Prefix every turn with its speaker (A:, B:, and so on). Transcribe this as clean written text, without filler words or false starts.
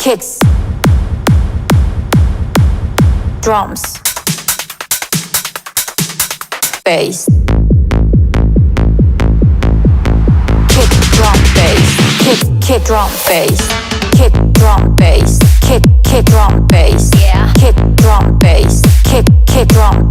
A: kicks, drums, bass, kick, drum, bass, kick, drum, bass, kick, drum, bass, kick, drum, bass, yeah, kick, drum, bass, kick, drum,